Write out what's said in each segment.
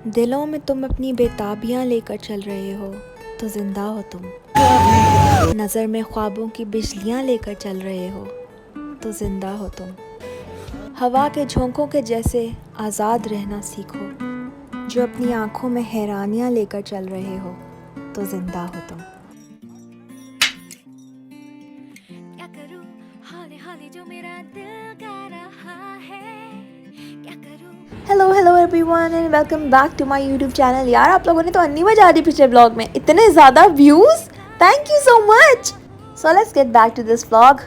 दिलों में तुम अपनी बेताबियां लेकर चल रहे हो तो जिंदा हो तुम। नज़र में ख्वाबों की बिजलियां लेकर चल रहे हो तो जिंदा हो तुम। हवा के झोंकों के जैसे आज़ाद रहना सीखो। जो अपनी आंखों में हैरानियां लेकर चल रहे हो तो जिंदा हो तुम। क्या करूं हौले हौले जो मेरा दिल गा रहा है, क्या करूं। Hello everyone and welcome back to my YouTube channel. यार आप लोगों ने तो अन्नी बजा दी पिछले ब्लॉग में, इतने ज़्यादा views, thank you so much. So let's get back to this vlog.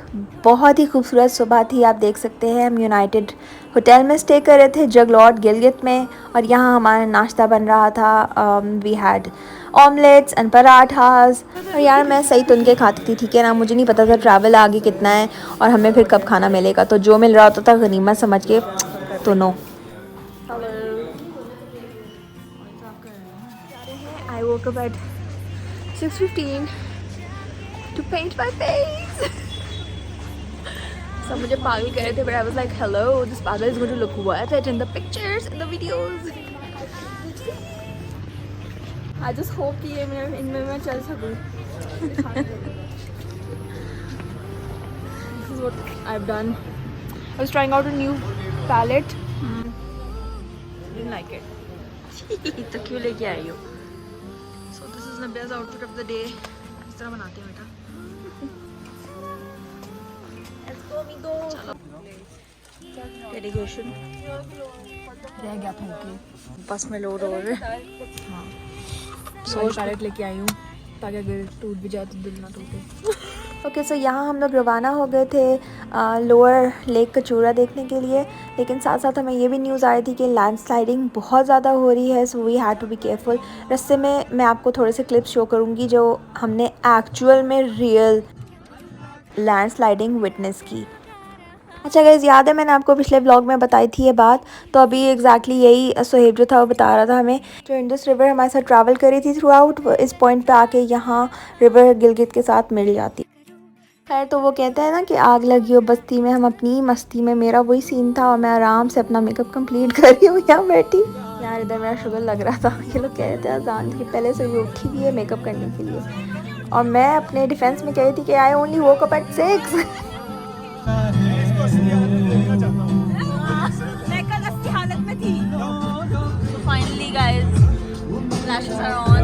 बहुत ही खूबसूरत सुबह थी, आप देख सकते हैं हम यूनाइटेड होटल में स्टे कर रहे थे जगलॉर्ड गिलगित में, और यहाँ हमारा नाश्ता बन रहा था। We had omelettes and parathas. और यार मैं सही तुन के खाती थी, ठीक है ना, मुझे नहीं पता था ट्रैवल आगे कितना है और हमें फिर कब खाना मिलेगा, तो जो मिल रहा होता था गनीमत समझ के तो no. I woke up at 6:15 to paint my face. सब मुझे पागल कर रहे थे, but I was like, hello, this pagal is going to look worth it in the pictures, in the videos. I just hope कि ये मैं इनमें मैं चल सकूँ. This is what I've done. I was trying out a new palette. Didn't like it. तो क्यों लेके आई हो? So this is Nabya's outfit of the day. इस तरह बनाते हैं बेटा. Let's go amigo. चलो. Dedication. रह गया था कि बस में लोड हो रहे. हाँ. सोच पैलेट लेके आई हूँ ताकि अगर टूट भी जाए तो दिल ना टूटे. ओके सो यहाँ हम लोग रवाना हो गए थे लोअर लेक कचूरा देखने के लिए, लेकिन साथ साथ हमें ये भी न्यूज़ आई थी कि लैंडस्लाइडिंग बहुत ज़्यादा हो रही है, so we had to be careful. रास्ते में मैं आपको थोड़े से क्लिप्स शो करूँगी जो हमने एक्चुअल में रियल लैंडस्लाइडिंग विटनेस की। अच्छा गाइस, याद है मैंने आपको पिछले ब्लॉग में बताई थी ये बात, तो अभी एग्जैक्टली यही सोहेब जो था वो बता रहा था हमें, जो इंडस रिवर हमारे साथ ट्रैवल करी थी थ्रू आउट, इस पॉइंट पे आके यहाँ रिवर गिलगित के साथ मिल जाती। खैर तो वो कहते हैं ना कि आग लगी हो बस्ती में, हम अपनी मस्ती में, मेरा वही सीन था और मैं आराम से अपना मेकअप कंप्लीट कर रही हूँ यहाँ बैठी। यार इधर मेरा शुगर लग रहा था, ये लोग कह रहे थे अजान की पहले से ये उठी हुई है मेकअप करने के लिए, और मैं अपने डिफेंस में कह रही थी कि I only woke up at 6। मैं कल अच्छी हालत में थी। So finally guys, lashes are on.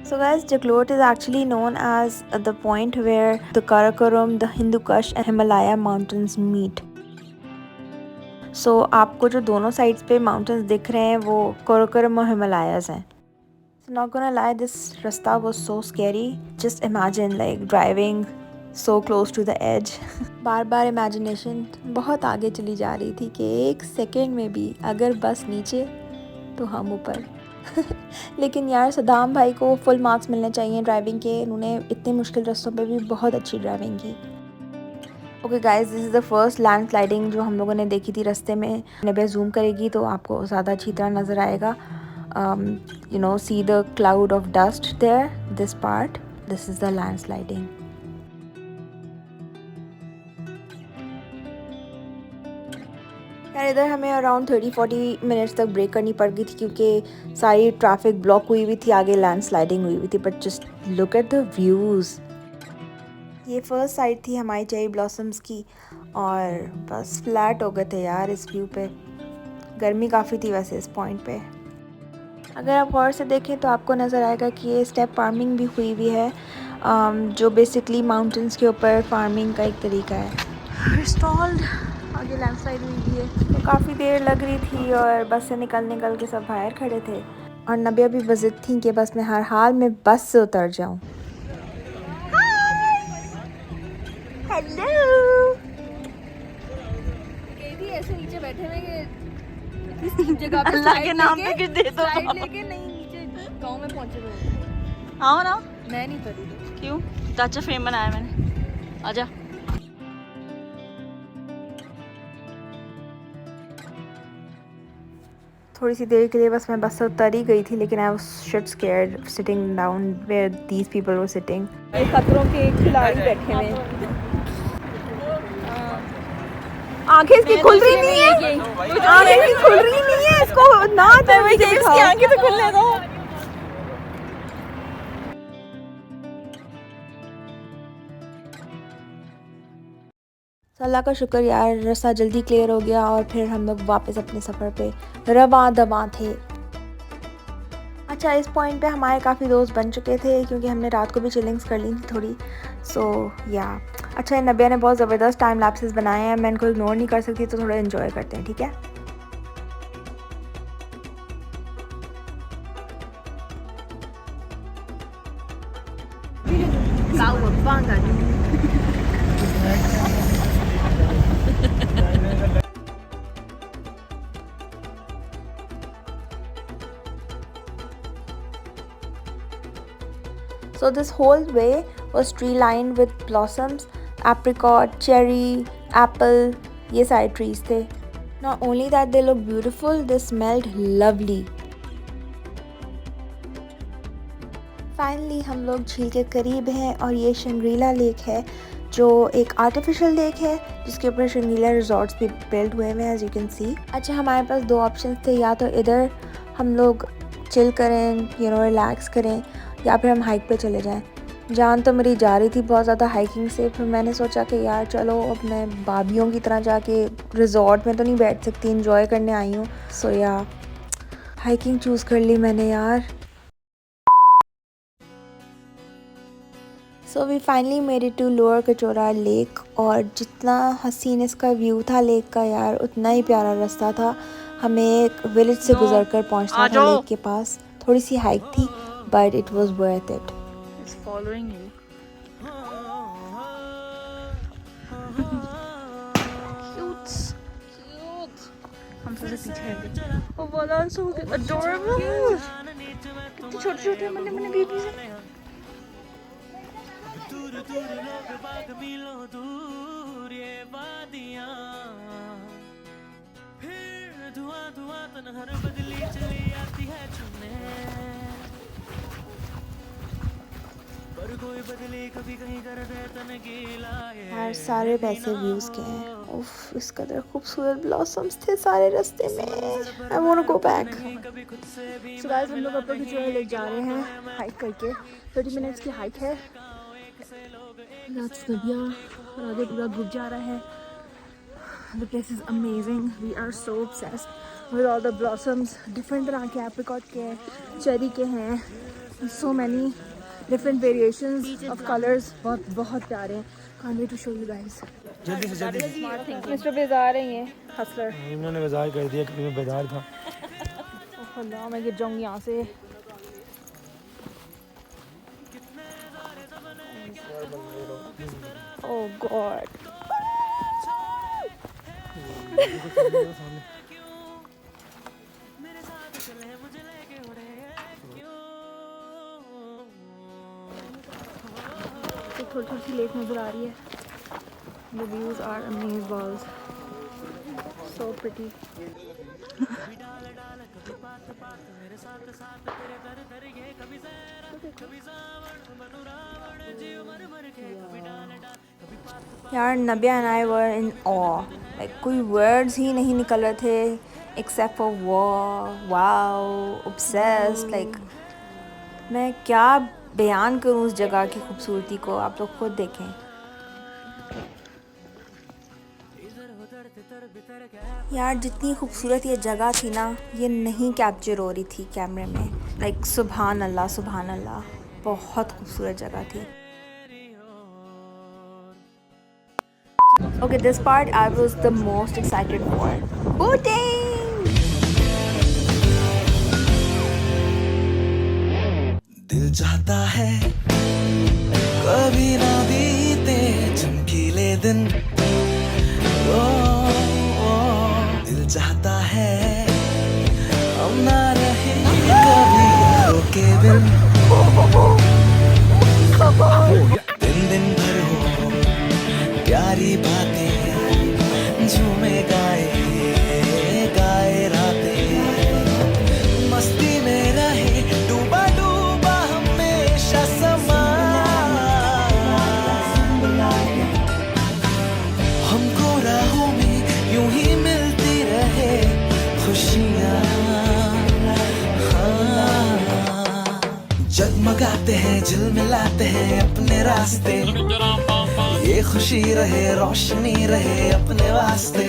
So guys, Jaglot is actually known as the point where the Karakoram, the Hindu Kush and Himalaya mountains meet. So आपको जो दोनों sides पे माउंटेन्स दिख रहे हैं वो Karakoram और हिमालयाज हैं. So not gonna lie, this रास्ता was so scary. Just imagine like driving so close to the edge. Bar bar imagination बहुत आगे चली जा रही थी कि एक सेकेंड में भी अगर बस नीचे तो हम ऊपर. लेकिन यार सदाम भाई को फुल मार्क्स मिलने चाहिए ड्राइविंग के, उन्होंने इतने मुश्किल रास्तों पे भी बहुत अच्छी ड्राइविंग की. Okay guys, this is the first land sliding जो हम लोगों ने देखी थी रास्ते में. नब्या जूम करेगी तो आपको ज़्यादा अच्छी तरह नज़र आएगा. You know, see the cloud of dust there, this part, this is the land sliding. यार इधर हमें अराउंड 30-40 मिनट्स तक ब्रेक करनी पड़ गई थी क्योंकि सारी ट्रैफिक ब्लॉक हुई हुई थी, आगे लैंड स्लाइडिंग हुई हुई थी. But just look at the views. ये फर्स्ट साइड थी हमारी चेरी ब्लॉसम्स की और बस फ्लैट हो गए थे यार इस व्यू पे. गर्मी काफ़ी थी वैसे इस पॉइंट पे. अगर आप गौर से देखें तो आपको नज़र आएगा कि ये स्टेप फार्मिंग भी हुई हुई है, जो बेसिकली माउंटेन्स के ऊपर फार्मिंग का एक तरीका है. इंस्टॉल्ड आगे लैंडस्लाइड हुई है तो काफ़ी देर लग रही थी और बस से निकल के सब बाहर खड़े थे, और नबिया भी बज़िद थी कि बस मैं हर हाल में बस से उतर जाऊँ. हेलो. कहीं भी ऐसे नीचे बैठे हुए किसी जगह पे अल्लाह के नाम पे कुछ दे दो. साइड लेके नहीं, नीचे गांव में पहुंचे लोग. आओ ना. मैं नहीं पड़ी. क्यों? चाचा फ्रेम बनाया मैंने, आजा. थोड़ी सी देर के लिए बस मैं बस से उतर ही गई थी, लेकिन I was shit scared sitting down where these people were sitting. खतरों के खिलाड़ी बैठे हुए हैं। आंखें इसकी खुल रही नहीं है, आंखें इसकी खुल रही नहीं है, इसको ना तो इसकी आंखें तो खुलने दो। अल्लाह का शुक्र यार, रास्ता जल्दी क्लियर हो गया और फिर हम लोग वापस अपने सफ़र पे रवां दवां थे। अच्छा, इस पॉइंट पे हमारे काफ़ी दोस्त बन चुके थे क्योंकि हमने रात को भी चिलिंग्स कर ली थी थोड़ी। सो या अच्छा, नबिया ने बहुत ज़बरदस्त टाइम लैप्सेस बनाए हैं, मैं इनको इग्नोर नहीं कर सकती, तो थोड़ा इन्जॉय करते हैं, ठीक है। So this whole way was tree lined with blossoms, apricot, cherry, apple, ये सारे trees थे. Not only that they looked beautiful, they smelled lovely. Finally हम लोग झील के करीब हैं और ये शंग्रीला लेक है जो एक आर्टिफिशियल लेक है जिसके ऊपर शंग्रीला रिजॉर्ट्स भी बिल्ड हुए हैं एज यू कैन सी. अच्छा, हमारे पास दो ऑप्शंस थे, या तो इधर हम लोग चिल करें, रिलैक्स करें, या फिर हम हाइक पे चले जाएं. जान तो मेरी जा रही थी बहुत ज़्यादा हाइकिंग से, फिर मैंने सोचा कि यार चलो अब मैं बाबियों की तरह जाके रिजॉर्ट में तो नहीं बैठ सकती, इंजॉय करने आई हूँ. सो या हाइकिंग चूज़ कर ली मैंने यार. So we finally made it to lower Kachaura lake, और जितना हसीन इसका व्यू था लेक का यार, उतना ही प्यारा रास्ता था. हमें एक विलेज से गुजर कर पहुँचना था लेक के पास. थोड़ी सी हाइक थी but it was worth it. It's following you. Cute. हम सबसे पीछे हैं. Oh, wow, that's so adorable. कितने छोटे-छोटे मन्ने बेबीज हैं. यार सारे पैसे व्यूज के हैं. उफ, इस कदर खूबसूरत ब्लॉसम्स थे सारे रास्ते में. I want to go back. So guys, हम लोग अपने जो लेक जा रहे हैं हाइक करके. 30 मिनट्स की हाइक है. That's नदिया और आगे पूरा ग्रुप जा रहा है. The place is amazing. We are so obsessed with all the blossoms. Different तरह के apricot के हैं, cherry के हैं. So many different variations of colors. बहुत प्यारे हैं. Can't wait to show you guys. जल्दी से जल्दी. मिस्टर बेजार है ये हसलर. इन्होंने बेजार कर दिया, कभी मैं बेजार था. अल्लाह, मैं गिर जाऊंगी यहाँ से. Oh God. थोड़ी थोड़ी सी लेक नजर आ रही है. The views are amazing balls. So pretty. यार Nabia and I were in awe. Like कोई वर्ड्स ही नहीं निकल रहे थे except for wow, obsessed. Like मैं क्या बयान करूँ उस जगह की खूबसूरती को, आप लोग खुद देखें. यार जितनी खूबसूरत ये जगह थी ना, ये नहीं कैप्चर हो रही थी कैमरे में. लाइक सुभान अल्लाह, सुभान अल्लाह, बहुत खूबसूरत जगह थी. Okay, this part I was the most excited for. Boating! दिल चाहता है कभी ना बीते चमकीले दिन. ओ, दिल चाहता है हम ना रहे कभी यारों के बिन. दिन दिन भर हो प्यारी बातें, झूमे गाए गाए रातें. हैं झिलमिलाते हैं अपने रास्ते, ये खुशी रहे रोशनी रहे अपने वास्ते,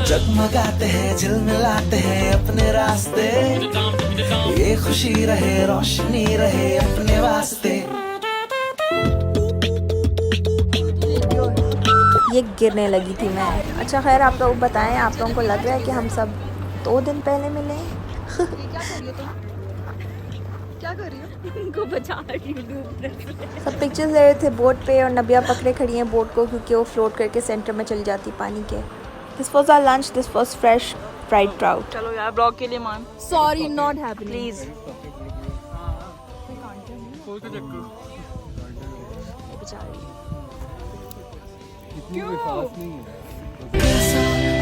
जगमगाते हैं झिलमिलाते हैं अपने रास्ते, ये खुशी रहे रोशनी रहे अपने वास्ते। ये गिरने लगी थी मैं। अच्छा खैर, आप लोग बताएं, आप लोगों को लग रहा है कि हम सब 2 दिन पहले मिले हैं? क्या कर रही हो? इनको बचा रही हूँ। सब पिक्चर्स ले रहे थे बोट पे और नबिया पकड़े खड़ी हैं बोट को क्योंकि वो फ्लोट करके सेंटर में चली जाती पानी के। This was our lunch, this was fresh fried trout. चलो यार ब्लॉग के लिए मान। Sorry not happening please.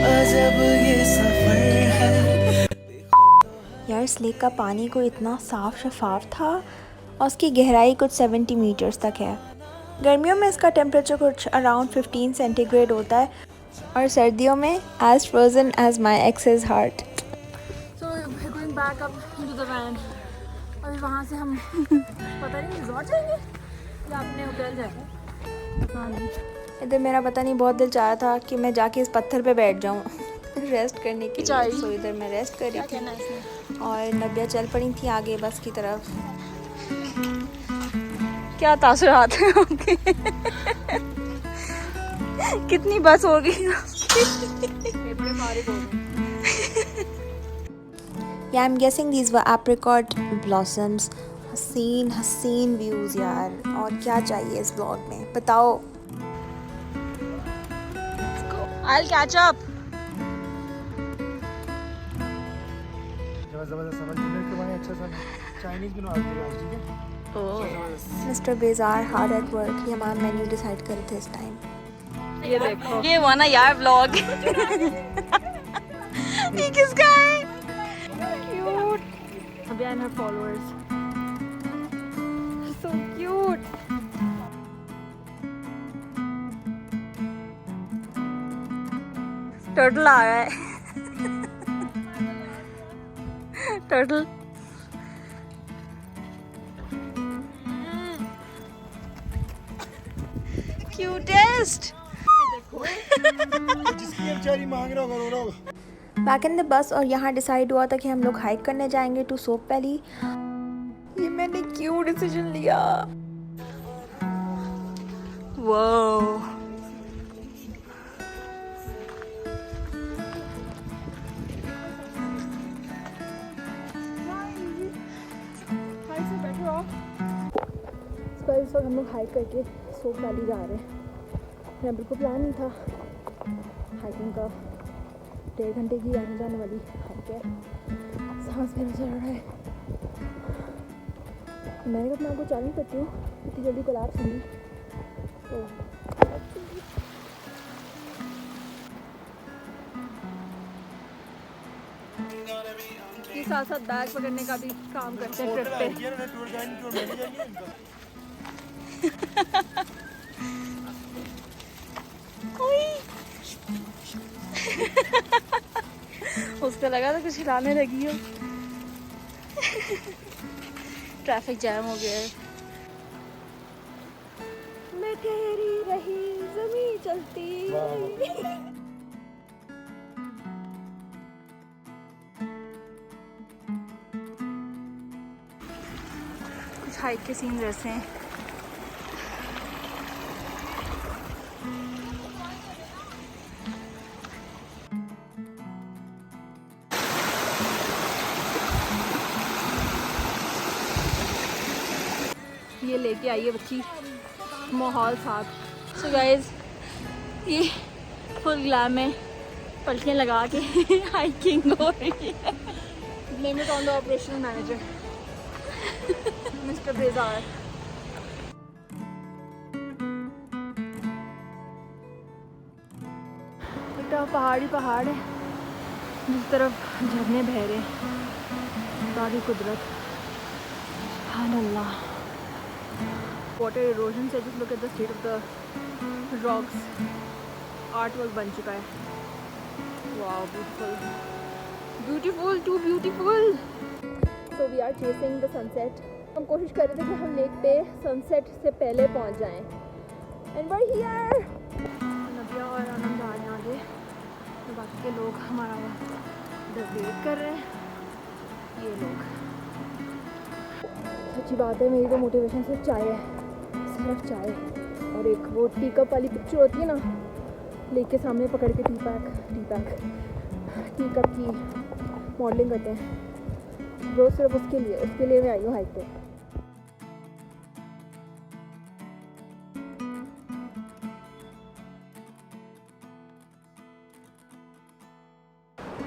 अजब ये सफर है। यार इस लेक का पानी को इतना साफ शफाफ था और उसकी गहराई कुछ 70 मीटर्स तक है। गर्मियों में इसका टेम्परेचर कुछ अराउंड 15 सेंटीग्रेड होता है और सर्दियों में as frozen as my ex's heart. So we're going back up into the van. अभी वहाँ से हम पता नहीं रिजॉर्ट जाएंगे या अपने होटल जाएंगे। हाँ जी। इधर मेरा पता नहीं बहुत दिल चाह रहा था कि मैं जाके इस पत्थर पे बैठ जाऊँ रेस्ट करने के लिए। सो इधर मैं रेस्ट कर रही थी और नबिया चल पड़ी थी आगे बस की तरफ। क्या तासुरात हैं आपके? कितनी बस हो गई? Yeah, I'm guessing these were apricot blossoms. हसीन व्यूज़ यार, और क्या चाहिए इस ब्लॉग में बताओ। I'll catch up. जबरदस्त समझ में के बारे अच्छा सा चाइनीज बनवा दीजिएगा, ठीक है? मिस्टर बेजार हार्ड एट वर्क। ये हमारा मेन्यू डिसाइड कर रहे थे इस टाइम। ये देखो, ये हुआ ना यार व्लॉग। ये किसका है? Cute. Abhi and her followers. So cute. Turtle आ रहा है। Turtle cutest. जिसकी बेचारी मांग रहा होगा रो रहा होगा। बैक इन द बस और यहाँ डिसाइड हुआ था कि हम लोग हाइक करने जाएंगे टू सोप वैली। ये मैंने क्यों डिसीजन लिया? वाओ। इस वक्त हम लोग हाइक करके सोप वैली जा रहे हैं। मेरा बिल्कुल प्लान नहीं था हाइकिंग का। 1.5 घंटे की आने जाने वाली हाइक है। सांस मेरा चल रहा है। मैंने कहा मैं आपको चल नहीं सकती हूँ, इतनी जल्दी कोलैप्स होंगी। तो ये साथ साथ बैग पकड़ने का भी काम करते हैं ट्रिप पे। उसको लगा था कुछ हिलाने लगी हो। ट्रैफिक जैम हो गया है। मैं ठहरी रही ज़मीं चलती। कुछ हाइक के सीन जैसे हैं। ये लेके आई है बच्ची माहौल साथ। सो गाइस ये फुल ग्लैम में पलटियाँ लगा के हाइकिंग हो रही है। Name it on the operational manager mister बेजार। बेटा पहाड़ है, जिस तरफ झरने बह रहे हैं। सारी कुदरत, सुभान अल्लाह। वाटर इरोजन से just look at the state of the rocks. Art work बन चुका है। Wow beautiful, too beautiful. So we are chasing the sunset हम कोशिश कर रहे थे कि हम लेक पे सनसेट से पहले पहुंच जाएं। And we are here. Nabia और आनंद आ रहे हैं आगे, तो बाकी के लोग हमारा इधर वेट कर रहे हैं। ये लोग, अच्छी बात है, मेरी तो मोटिवेशन सिर्फ चाय है, सिर्फ चाय। और एक वो टी कप वाली पिक्चर होती है ना, लेक के सामने पकड़ के टी कप की मॉडलिंग करते हैं। जो सिर्फ उसके लिए मैं आई हूँ हाइक पे।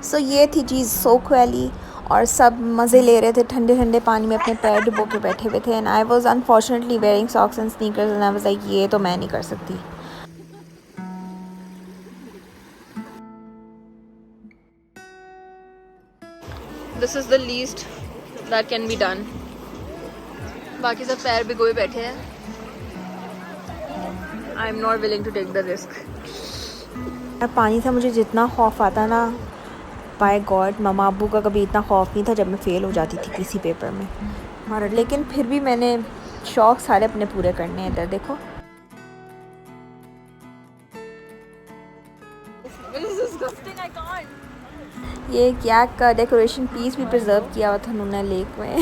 सो ये थी चीज़ सोक वैली, और सब मज़े ले रहे थे ठंडे ठंडे पानी में, अपने पैर डुबो के बैठे हुए थे। And I was unfortunately wearing socks and sneakers and I was like ये तो मैं नहीं कर सकती। This is the least that can be done. बाकी सब पैर भिगोए बैठे हैं। I am not willing to take the risk. पानी से मुझे जितना खौफ आता ना, बाय गॉड मम्मा अब्बू का कभी इतना खौफ नहीं था जब मैं फ़ेल हो जाती थी किसी पेपर में हमारा। लेकिन फिर भी मैंने शौक़ सारे अपने पूरे करने हैं। इधर देखो, ये क्या का डेकोरेशन पीस भी प्रिजर्व किया हुआ था उन्होंने लेक में।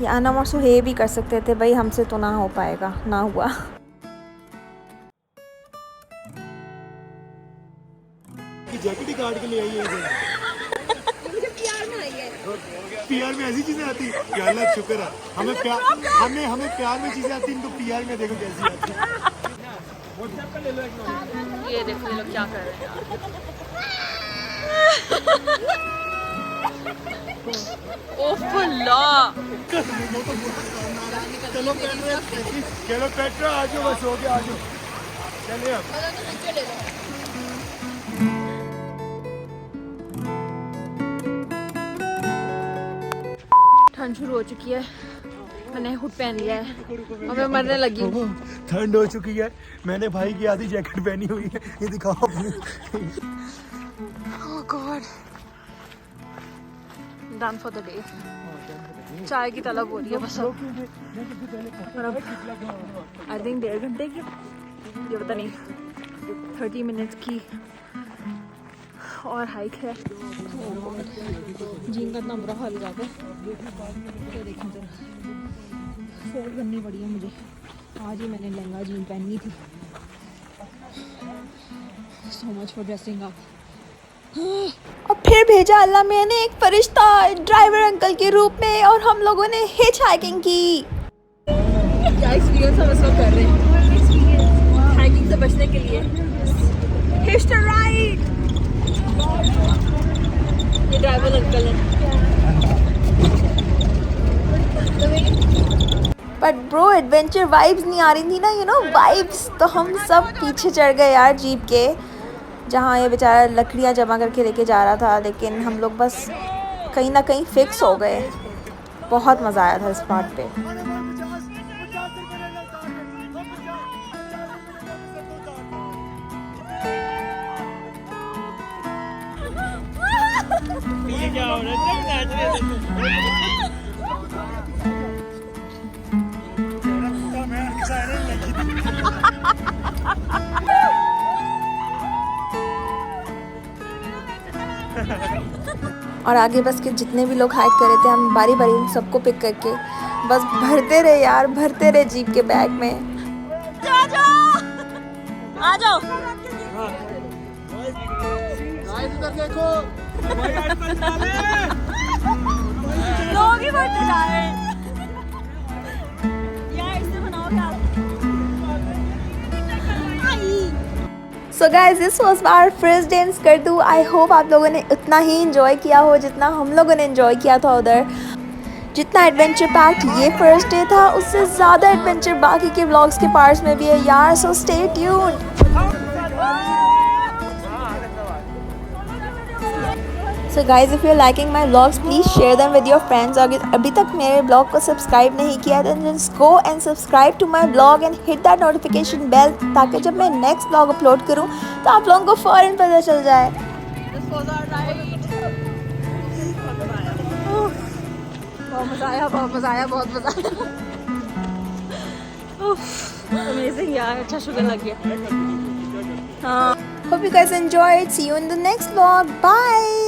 ये अनम और सुहेब भी कर सकते थे भाई, हमसे तो ना हो पाएगा, ना हुआ। जैकेट ही काट के ले आई है। मुझे प्यार में आई है। पीआर में ऐसी चीजें आती हैं। या अल्लाह शुक्र है, हमें प्यार में चीजें आती हैं, इनको पीआर में देखो कैसी आती हैं। व्हाट्सएप का ले लो एक नंबर। ये देखो ये लोग क्या कर रहे हैं। चलो पेट्रा आ जाओ, बस हो गया, आ जाओ चलिए अब। ठंड शुरू हो चुकी है, मैंने हुड पहन लिया है और मैं मरने लगी हूँ। ठंड हो चुकी है, मैंने भाई की आधी जैकेट पहनी हुई है, ये दिखाओ अपनी। Oh God, done for the day. चाय की तलब हो रही है बस अब। आई थिंक 1.5 घंटे की, ये पता नहीं 30 मिनट्स की और हाइक है। जीन का इतना बुरा हाल हो जाता है, तो देखें जरा फोल्ड करनी पड़ी है मुझे। आज ही मैंने लहंगा जीन पहनी थी। So much for dressing up. और फिर भेजा अल्लाह मैंने एक फरिश्ता ड्राइवर अंकल के रूप में, और हम लोगों ने हिच हाइकिंग की। क्या एक्सपीरियंस हम इसको कर रहे हैं हाइकिंग से बचने के लिए। Hitch the ride. ये ड्राइवर अंकल है। बट ब्रो एडवेंचर वाइब्स नहीं आ रही थी ना, यू नो वाइब्स। तो हम सब पीछे चढ़ गए यार जीप के, जहाँ ये बेचारा लकड़ियाँ जमा करके लेके जा रहा था। लेकिन हम लोग बस कहीं ना कहीं फिक्स हो गए। बहुत मज़ा आया था इस पार्ट पे। ये क्या हो रहा है? और आगे बस के जितने भी लोग हाइक कर रहे थे, हम बारी बारी सबको पिक करके बस भरते रहे यार, भरते रहे जीप के बैग में। आ जाओ। देखो लोग ही बढ़ते जा रहे हैं यार, इससे बनाओ क्या। So guys this was our first day in Skardu. I hope आप लोगों ने उतना ही इंजॉय किया हो जितना हम लोगों ने इंजॉय किया था उधर। जितना एडवेंचर पैक्ड ये फर्स्ट डे था, उससे ज़्यादा एडवेंचर बाकी के व्लॉग्स के पार्ट्स में भी है यार। So stay tuned. So guys, if you're liking my vlogs, please share them with your friends. और अभी तक मेरे ब्लॉग को सब्सक्राइब नहीं किया then just go and subscribe to my blog and hit that notification bell, ताकि जब मैं नेक्स्ट ब्लॉग अपलोड करूँ तो आप लोगों को फ़ौरन पता चल जाए। बहुत मज़ा आया, बहुत मज़ा आया, बहुत मज़ा आया। अमेजिंग यार, अच्छा शुगर लग गया। हाँ, Hope you guys enjoyed. See you in the next vlog. Bye.